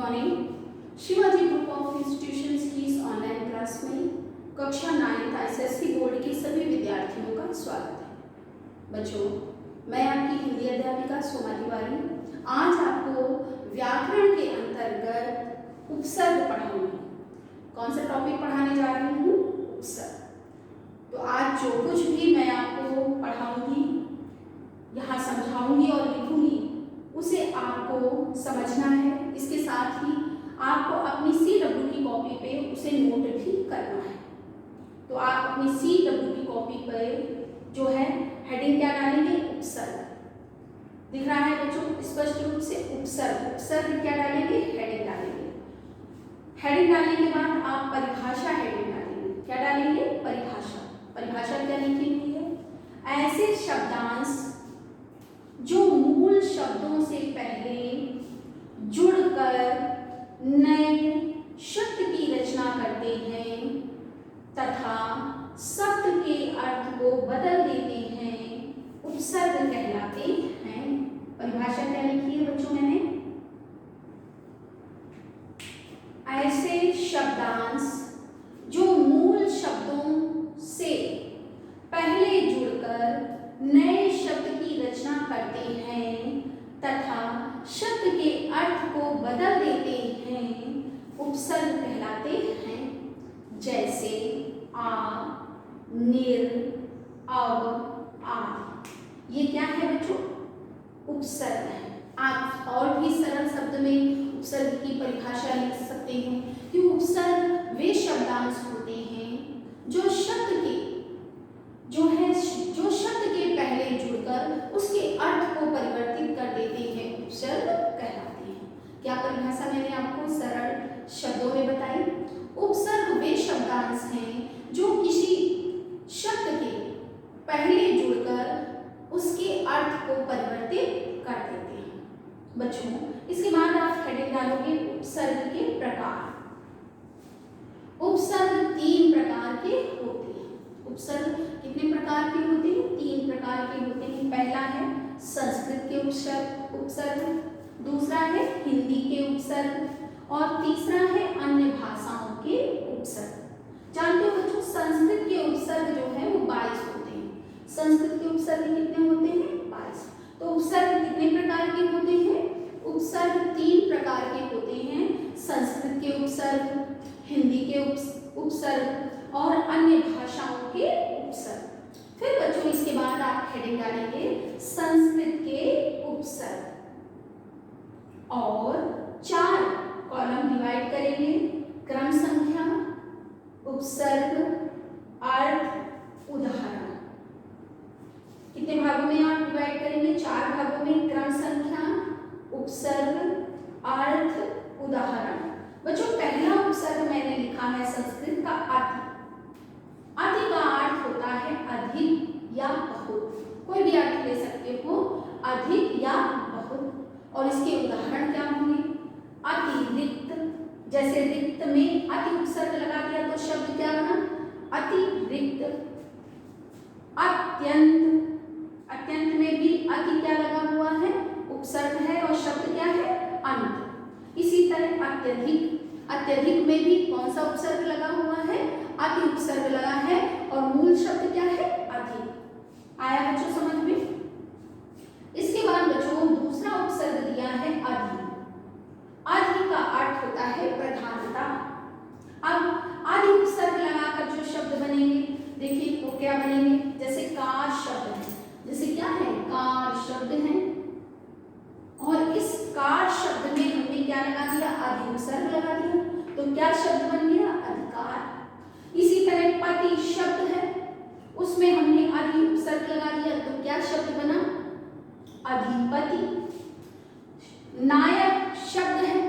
Morning. Shivaji group of institutions की इस online class में कक्षा 9 एसएससी बोर्ड के सभी विद्यार्थियों का स्वागत है। बच्चों, मैं आपकी हिंदी अध्यापिका सोमा तिवारी आज आपको व्याकरण के अंतर्गत उपसर्ग पढ़ाऊंगी। कौन सा टॉपिक पढ़ाने जा रही हूँ? उपसर्ग। तो आज जो कुछ भी मैं आपको पढ़ाऊंगी, यहाँ समझाऊंगी और लिखूंगी, उसे आपको समझना है। इसके साथ ही आपको अपनी CW की कॉपी पे उसे नोट भी करना है। तो आप अपनी CW की कॉपी पर जो है हेडिंग क्या डालेंगे? उपसर्ग। दिख रहा है बच्चों स्पष्ट रूप से? उपसर्ग। उपसर्ग क्या डालेंगे? हेडिंग डालेंगे। हेडिंग डालने के बाद आप परिभाषा हेडिंग डालेंगे। क्या डालेंगे? परिभाषा। परिभाषा क्या लिखी हुई है? ऐसे शब्दांश जो मूल शब्दों से पहले जुड़कर नए शब्द की रचना करते हैं तथा शब्द के अर्थ को बदल देते हैं, उपसर्ग कहलाते हैं। परिभाषा क्या लिखी है बच्चों मैंने? ऐसे शब्दांश जो मूल शब्दों से पहले जुड़कर नए शब्द की रचना करते हैं तथा शब्द के अर्थ को बदल देते हैं, उपसर्ग कहलाते हैं। जैसे आ, निर, अव, आदि। ये क्या है बच्चों? उपसर्ग है। आप और भी सरल शब्द में उपसर्ग की परिभाषा लिख सकते हैं कि उपसर्ग वे शब्दांश होते हैं जो शब्द के पहले जुड़कर उसके अर्थ को परिवर्तित कर देते हैं, उपसर्ग कहलाते हैं। क्या परिभाषा मैंने आपको सरल शब्दों में बताई? उपसर्ग वे शब्दांश हैं जो किसी शब्द के पहले जुड़कर उसके अर्थ को परिवर्तित कर देते हैं। बच्चों, इसके बाद आप हेडिंग डालोगे उपसर्ग के प्रकार। उपसर्ग 3 प्रकार के होते हैं। उपसर्ग कितने प्रकार के होते हैं? 3 प्रकार के होते हैं। पहला है संस्कृत के उपसर्ग, दूसरा है हिंदी के उपसर्ग और तीसरा है अन्य भाषाओं के उपसर्ग। जानते हो बच्चों, संस्कृत के उपसर्ग जो है वो 22 होते हैं। संस्कृत के उपसर्ग कितने होते हैं? 22। तो उपसर्ग कितने प्रकार के होते हैं? उपसर्ग 3 प्रकार के होते हैं। संस्कृत के उपसर्ग, हिंदी के उपसर्ग और अन्य भाषाओं के उपसर्ग। फिर बच्चों इसके बाद आप हेडिंग डालेंगे संस्कृत के उपसर्ग और 4 कॉलम डिवाइड करेंगे। क्रम संख्या, उपसर्ग, अर्थ, उदाहरण। कितने भागों में आप डिवाइड करेंगे? 4 भागों में। क्रम संख्या, उपसर्ग, अर्थ, उदाहरण। बच्चों पहला उपसर्ग मैंने लिखा है संस्कृत का अति। अति का अर्थ होता है अधिक या बहुत। कोई भी अर्थ ले सकते हो, अधिक या बहुत। और इसके उदाहरण क्या होंगे? अतिरिक्त। जैसे रिक्त में अति उपसर्ग लगा दिया तो शब्द क्या बना? अतिरिक्त। अत्यंत। अत्यंत में भी अति क्या लगा हुआ है? उपसर्ग है और शब्द क्या है? अंत। इसी तरह अत्यधिक। अत्यधिक में भी कौन सा उपसर्ग लगा हुआ है? अति उपसर्ग लगा है और मूल शब्द क्या है? अधिक। आया बच्चों समझ में? इसके बाद बच्चों दूसरा उपसर्ग दिया है अधि। अधि का अर्थ होता है प्रधानता। अब अधि उपसर्ग लगाकर जो शब्द बनेंगे, देखिए वो क्या बनेंगे? जैसे कार शब्द है। जैसे क्या है? कार शब्द है और इस कार शब्द में हमने क्या लगा दिया? अधि उपसर्ग लगा दिया। तो क्या शब्द बन गया? अधिकार। इसी तरह पति शब्द है, उसमें हमने अधि उपसर्ग लगा दिया तो क्या शब्द बना? अधिपति। नायक शब्द है,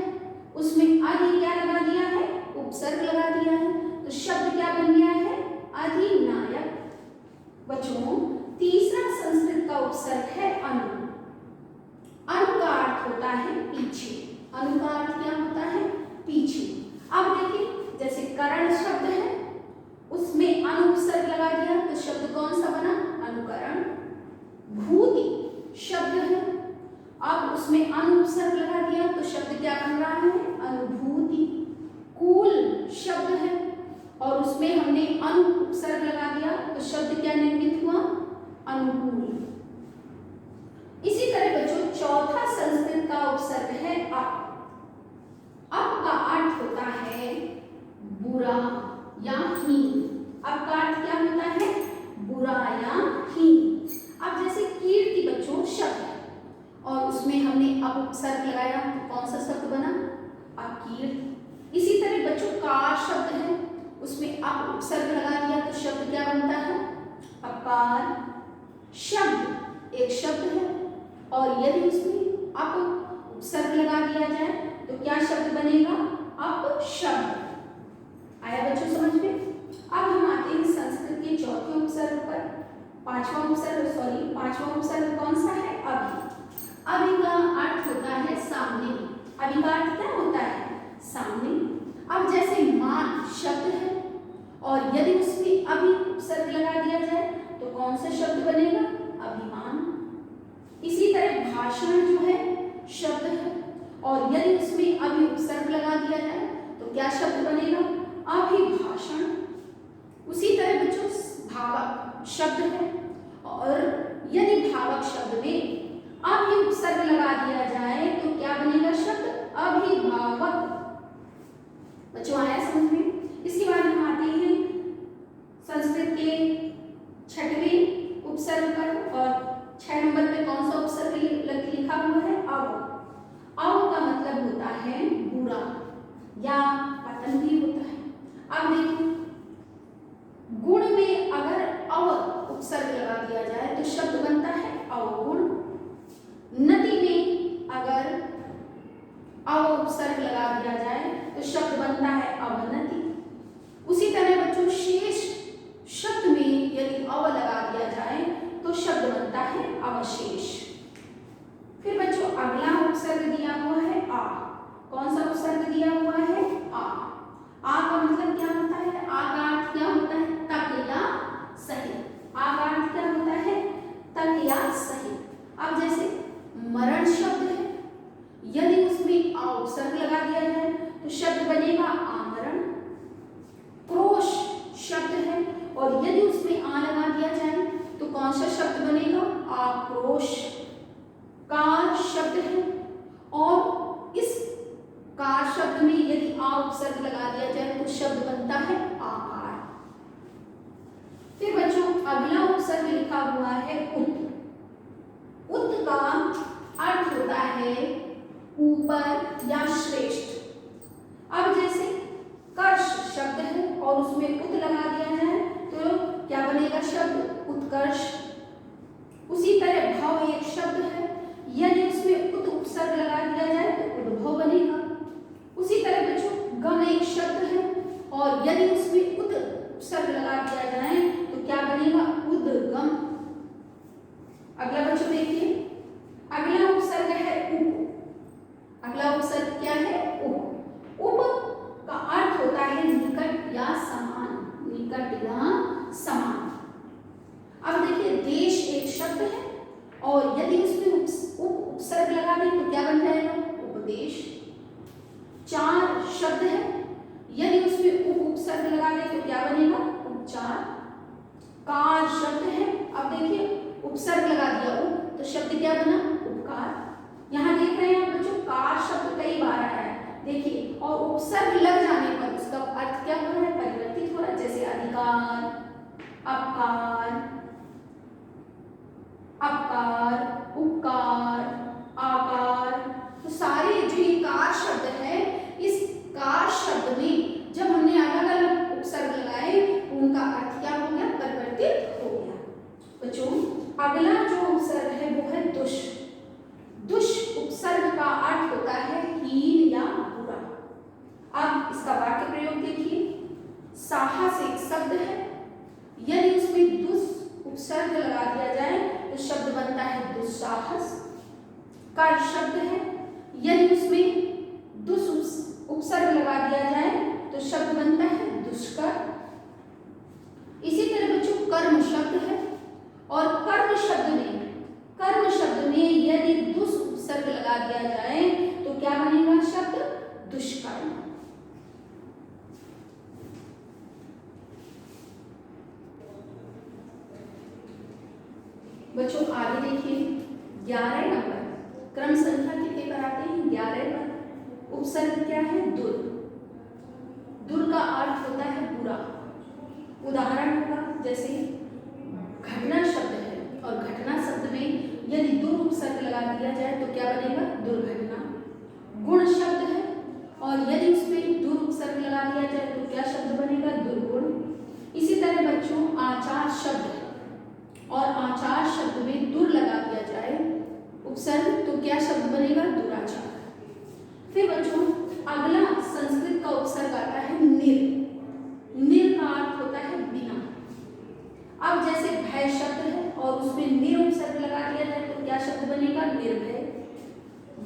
उसमें अधि क्या लगा दिया है? उपसर्ग लगा दिया है तो शब्द क्या बन गया है? अधिनायक। बच्चों तीसरा संस्कृत का उपसर्ग है अनु। अनु का अर्थ होता है पीछे। अनु का अर्थ क्या होता है? पीछे। अब देखिए जैसे करण शब्द है, उसमें अनु उपसर्ग लगा दिया तो शब्द कौन सा बना? अनुकरण। भूति शब्द है, अब उसमें अनु उपसर्ग लगा दिया तो शब्द क्या बन रहा है? अनुभूति। कूल शब्द है और उसमें हमने अनु उपसर्ग लगा दिया तो शब्द क्या निर्मित हुआ? अनुकूल। इसी तरह बच्चों चौथा संस्कृत का उपसर्ग है अप। अप का अर्थ होता है बुरा या हीन। अप का अर्थ क्या होता है? बुरा या हीन। अब जैसे कीर्ति बच्चों शब्द है और उसमें हमने अप उपसर्ग लगाया तो कौन सा शब्द बना? अकीर्ति। इसी तरह बच्चों कार शब्द है, उसमें अप उपसर्ग लगा दिया तो शब्द क्या बनता है? अकार। शब्द एक शब्द है और यदि उसमें अप उपसर्ग लगा दिया जाए तो क्या शब्द बनेगा? अपशब्द। आया बच्चों समझ में? अब हम आते हैं संस्कृत के चौथे उपसर्ग पर। पांचवा उपसर्ग कौन सा है? अभि। अभि का अर्थ होता है सामने। अभि का अर्थ क्या होता है? सामने। अब जैसे मान शब्द है और यदि उसमें अभि उपसर्ग लगा दिया जाए तो कौन सा शब्द बनेगा? अभिमान। इसी तरह भाषण जो है शब्द है और यदि उसमें अभि उपसर्ग लगा दिया जाए तो क्या शब्द बनेगा? अभिभाषण। उसी तरह बच्चों भावक शब्द है और यदि भावक शब्द में अभि उपसर्ग लगा दिया जाए तो क्या बनेगा शब्द? अभिभावक। बच्चों आया समझ में? इसके बाद हम आते हैं संस्कृत के छठवें उपसर्ग पर और 6 नंबर पे कौन सा उपसर्ग लिखा हुआ है? अव। अव का मतलब होता है बुरा या पतन भी होता है। अब देखिए गुण में अगर अव उपसर्ग लगा दिया जाए तो शब्द बनता है अवगुण। नदी में अगर अव उपसर्ग लगा दिया जाए तो शब्द बनता है अवनति। उसी तरह बच्चों शेष शब्द में यदि अव लगा दिया जाए तो शब्द बनता है अवशेष। फिर बच्चों अगला उपसर्ग दिया हुआ है आ। कौन सा उपसर्ग दिया हुआ है? आ। आ का मतलब क्या होता है? आ का अर्थ क्या होता है? तक या सहित। आ का अर्थ क्या होता है? तक या सहित। अब जैसे मरण शब्द है, यदि उसमें आ उपसर्ग लगा दिया जाए तो शब्द बनेगा आमरण। क्रोश शब्द है और यदि उसमें आ लगा दिया जाए तो कौन सा शब्द बनेगा? आक्रोश। कार शब्द है और इस कार शब्द में यदि आ उपसर्ग लगा दिया जाए तो शब्द बनता है आकार। फिर बच्चों अगला उपसर्ग लिखा हुआ है उत। उत का अर्थ होता है ऊपर या श्रेष्ठ। अब जैसे कर्ष शब्द है और उसमें उत लगा दिया जाए तो क्या बनेगा शब्द? उत्कर्ष। उसी तरह भव एक शब्द है, यदि उसमें उत उपसर्ग लगा दिया जाए तो उद्भव बनेगा। उसी तरह बच्चों गम एक शब्द है और यदि उसमें उत उपसर्ग लगा दिया जाए तो क्या बनेगा? उद्गम। अगला बच्चों देखिए अगला उपसर्ग है उप। अगला उपसर्ग क्या है? उप। उप का अर्थ होता है निकट या समान। निकट या समान। अब देखिए देश एक शब्द है और यदि उसमें उप उपसर्ग लगा दें तो क्या बन जाएगा? उपदेश। चार शब्द है, यदि उसमें उप उपसर्ग लगा दें तो क्या बनेगा? उपचार। कार शब्द है, अब देखिए उपसर्ग लगा दिया उप तो शब्द क्या बना? उपकार। यहाँ देख रहे हैं आप बच्चों कार शब्द कई बार आया है देखिए और उपसर्ग लग जाने पर उसका अर्थ क्या हो रहा है? परिवर्तित हो रहा है। जैसे अधिकार, अपकार, अपकार, उपकार, आकार। तो सारे जो ये कार शब्द है इस कार शब्द में जब हमने अलग अलग उपसर्ग लगाए तो उनका अर्थ क्या हो गया? परिवर्तित हो गया। बच्चों अगला जो उपसर्ग है वो है दुष। दुष उपसर्ग का अर्थ होता है हीन या बुरा। अब इसका वाक्य प्रयोग देखिए। साहस एक शब्द है, यदि उसमें दुष उपसर्ग लगा दिया जाए तो शब्द बनता है दुस्साहस। कर शब्द है, यदि उसमें दुष उपसर्ग लगा दिया जाए तो शब्द बनता है दुष्कर। इसी तरह बच्चों कर्म शब्द है और कर्म शब्द में यदि दुष उपसर्ग लगा दिया जाए तो क्या बनेगा शब्द? दुष्कर। 11 नंबर, क्रम संख्या कितने पर आते हैं? 11 पर। उपसर्ग क्या है? दुर। दुर का अर्थ होता है बुरा। उदाहरण होगा जैसे घटना शब्द है और घटना शब्द में यदि दुर उपसर्ग लगा दिया जाए तो क्या बनेगा? दुर्घटना। गुण शब्द है और यदि उसमें दुर उपसर्ग लगा दिया जाए तो क्या शब्द बनेगा? दुर्गुण। इसी तरह बच्चों आचार शब्द है और आचार शब्द में दुर लगा दिया जाए उपसर्ग तो क्या शब्द बनेगा? दुराचार। फिर बच्चों अगला संस्कृत का उपसर्ग आता है निर। निर का अर्थ होता है बिना। अब जैसे भय शब्द है और उसमें निर उपसर्ग लगा दिया जाए तो क्या शब्द बनेगा? निर्भय।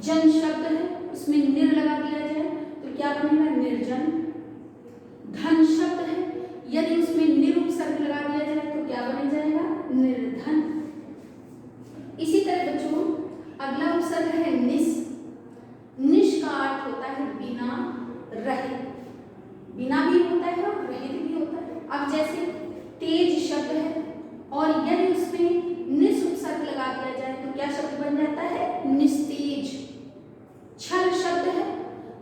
जन शब्द है उसमें निर लगा दिया जाए तो क्या बनेगा? निर्जन। धन शब्द है यदि उसमें निर उपसर्ग लगा दिया जाए तो क्या बन जाएगा? निर्धन। इसी तरह बच्चों अगला उपसर्ग है निस। निश का अर्थ होता है बिना, रहित। बिना भी होता है और रहित भी होता है। अब जैसे तेज शब्द है और यदि उसमें निस उपसर्ग लगा दिया जाए तो क्या शब्द बन जाता है? निस्तेज। छल शब्द है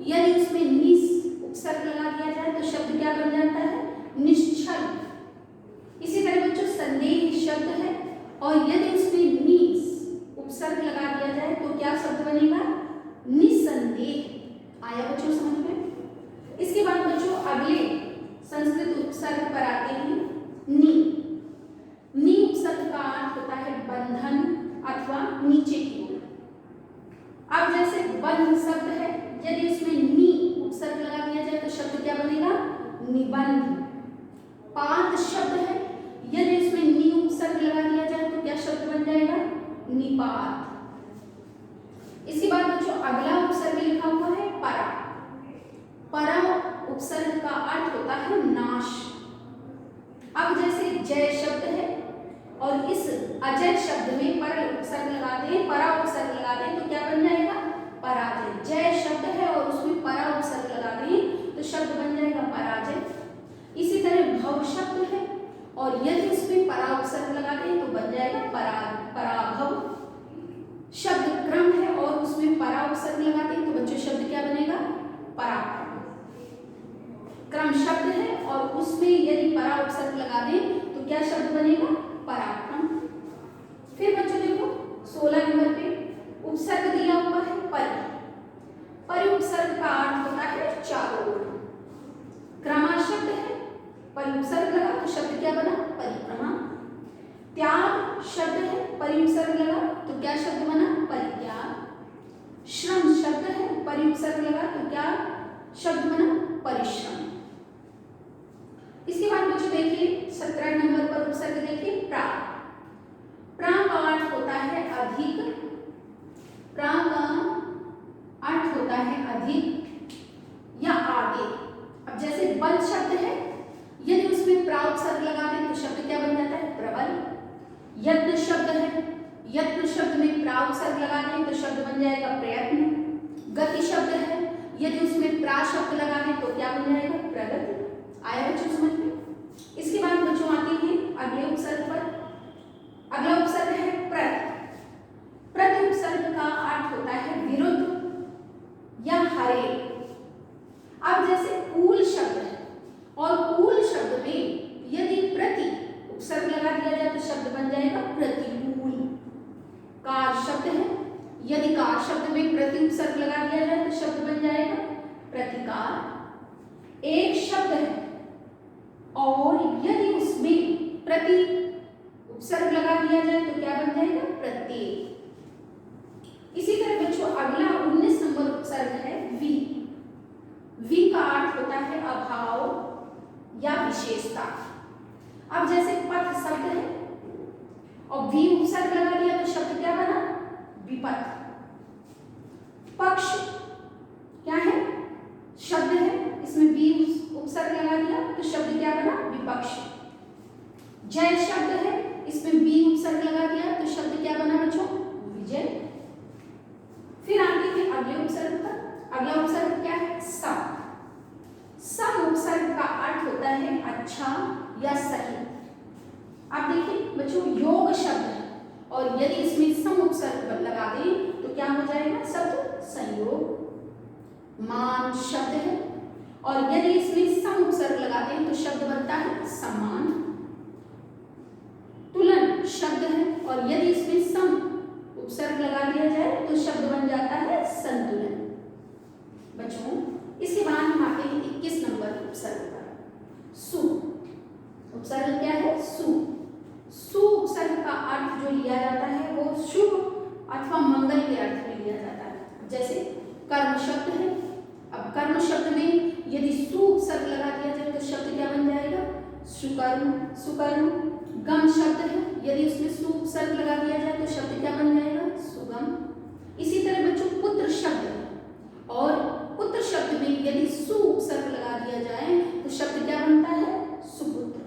यदि उसमें निस उपसर्ग लगा दिया जाए तो शब्द क्या बन जाता है? निश्चल। इसी तरह बच्चों संदेह शब्द है और यदि उसमें निस उपसर्ग लगा दिया जाए तो क्या शब्द बनेगा? निसंदेह। आया बच्चों समझ में? इसके बाद बच्चों अगले संस्कृत उपसर्ग पर आते हैं नी। नी उपसर्ग का अर्थ होता है बंधन अथवा नीचे की ओर। अब जैसे बंध शब्द है यदि उसमें नी उपसर्ग लगा दिया जाए तो शब्द क्या बनेगा? निबंध। पात शब्द है यदि उसमें नी उपसर्ग लगा दिया जाए तो क्या शब्द बन जाएगा? निपात। इसके बाद बच्चों अगला उपसर्ग लिखा हुआ है परा। परा उपसर्ग का अर्थ होता है नाश। अब जैसे जय शब्द है और इस अजय शब्द में पर उपसर्ग लगा दें, परा उपसर्ग लगा दें तो क्या बन जाएगा? पराजय। जय शब्द है और उसमें परा उपसर्ग लगा दें तो शब्द बन जाएगा पराजय। इसी तरह भव शब्द है और यदि उसमें परा उपसर्ग लगा दें तो बन जाएगा पराभव। शब्द क्रम है और उसमें परा उपसर्ग लगा दें तो बच्चों शब्द क्या बनेगा? पराक्रम। क्रम शब्द है और उसमें यदि परा उपसर्ग लगा दें तो क्या शब्द बनेगा? पराक्रम। फिर बच्चों देखो 16 नंबर पे उपसर्ग दिया हुआ है परि। परि उपसर्ग का अर्थ होता है चारों ओर। क्रमा शब्द है, परि उपसर्ग लगा तो शब्द क्या बना? परिक्रमा। त्याग शब्द है, परि उपसर्ग लगा तो क्या शब्द बना? परित्याग। श्रम शब्द है, परि उपसर्ग लगा तो क्या शब्द बना? परिश्रम। इसके बाद बच्चों देखिए 17 नंबर पर उपसर्ग देखिए प्रा। प्रा का अर्थ होता है अधिक। प्रा का अर्थ होता है अधिक या आगे। अब जैसे बल शब्द है यदि उसमें प्रा उपसर्ग लगा दें तो शब्द क्या बन जाता है? प्रबल। यत्न शब्द है, यत्न शब्द में प्रा उपसर्ग लगा दें तो शब्द बन जाएगा प्रयत्न। गति शब्द है यदि उसमें प्रा शब्द लगा दें तो क्या बन जाएगा? प्रगति। आया बच्चों समझ में? इसके बाद बच्चों आते हैं अगले उपसर्ग पर। अगला उपसर्ग है प्रति। प्रति उपसर्ग का अर्थ होता है विरुद्ध या हरे। अब जैसे कूल शब्द है और कूल शब्द में यदि प्रति उपसर्ग लगा दिया जाए तो शब्द बन जाएगा प्रतिकूल। कार शब्द है यदि कार शब्द में प्रति उपसर्ग लगा दिया जाए तो शब्द बन जाएगा प्रतिकार। एक शब्द है और यदि उसमें प्रति उपसर्ग लगा दिया जाए तो क्या बन जाएगा? प्रत्यय। इसी तरह बच्चों अगला 19 नंबर उपसर्ग है वी। वी का अर्थ होता है अभाव या विशेषता। अब जैसे पथ शब्द है और वी उपसर्ग लगा दिया तो शब्द क्या बना? विपथ। पक्ष क्या है? शब्द है, इसमें वी उपसर्ग लगा दिया तो शब्द क्या बना? विपक्ष। जय शब्द है, इसमें वी उपसर्ग लगा दिया तो शब्द क्या बना बच्चों? विजय। फिर आते हैं अगले उपसर्ग पर। अगला उपसर्ग क्या है? सम। सम उपसर्ग का अर्थ होता है अच्छा या सही। आप देखिए बच्चों योग शब्द है और यदि इसमें सम उपसर्ग लगा मान शब्द है, और यदि इसमें सम उपसर्ग लगाते हैं तो शब्द बनता है सम्मान। तुलन शब्द है, और यदि इसमें सम उपसर्ग लगा दिया जाए तो शब्द बन जाता है संतुलन। बच्चों, इसके बाद हम आते हैं 21 नंबर उपसर्ग पर। सु उपसर्ग क्या है? सु। सु उपसर्ग का अर्थ जो लिया जाता है वो शुभ अथवा मंगल के अर्थ में लिया जाता है। जैसे कर्म शब्द है, अब कर्म शब्द में यदि सु उपसर्ग लगा दिया जाए तो शब्द क्या बन जाएगा? सुकर्म, सुकर्म। गम शब्द है, यदि उसमें सु उपसर्ग लगा दिया जाए तो शब्द क्या बन जाएगा? सुगम। इसी तरह बच्चों पुत्र शब्द है, और पुत्र शब्द में यदि सु उपसर्ग लगा दिया जाए तो शब्द क्या बनता है? सुपुत्र।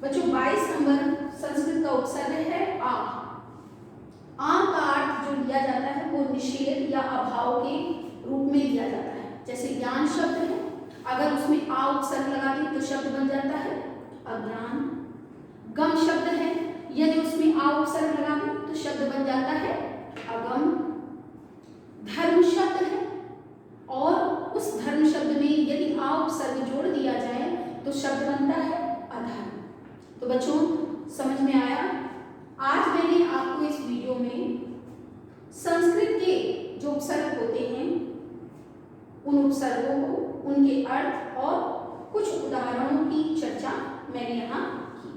बच्चों 22 नंबर संस्कृत का उपसर्ग है आ। आ का अर्थ जो लिया जाता है वो निषेध या अभाव के रूप में लिया जाता है। जैसे ज्ञान शब्द है, अगर उसमें आ उपसर्ग लगा दें तो शब्द बन जाता है अज्ञान। गम शब्द है, यदि उसमें आ उपसर्ग लगा दें तो शब्द बन जाता है अगम। धर्म शब्द है, और उस धर्म शब्द में यदि आ उपसर्ग जोड़ दिया जाए तो शब्द बनता है अधर्म। तो बच्चों समझ में आया? आज मैंने आपको इस वीडियो में संस्कृत के जो उपसर्ग होते हैं उन उपसर्गों को, उनके अर्थ और कुछ उदाहरणों की चर्चा मैंने यहाँ की।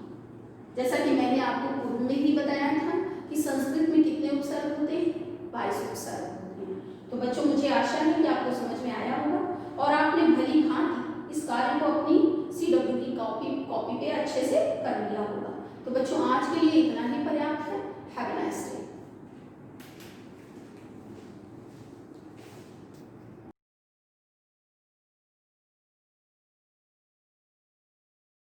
जैसा कि मैंने आपको पूर्व में भी बताया था कि संस्कृत में कितने उपसर्ग होते हैं? 22 उपसर्ग होते हैं। तो बच्चों मुझे आशा है कि आपको समझ में आया होगा और आपने भली भांति इस कार्य को अपनी CW की कॉपी पे अच्छे से कर लिया होगा। तो बच्चों आज के लिए इतना ही पर्याप्त है। Have a nice day.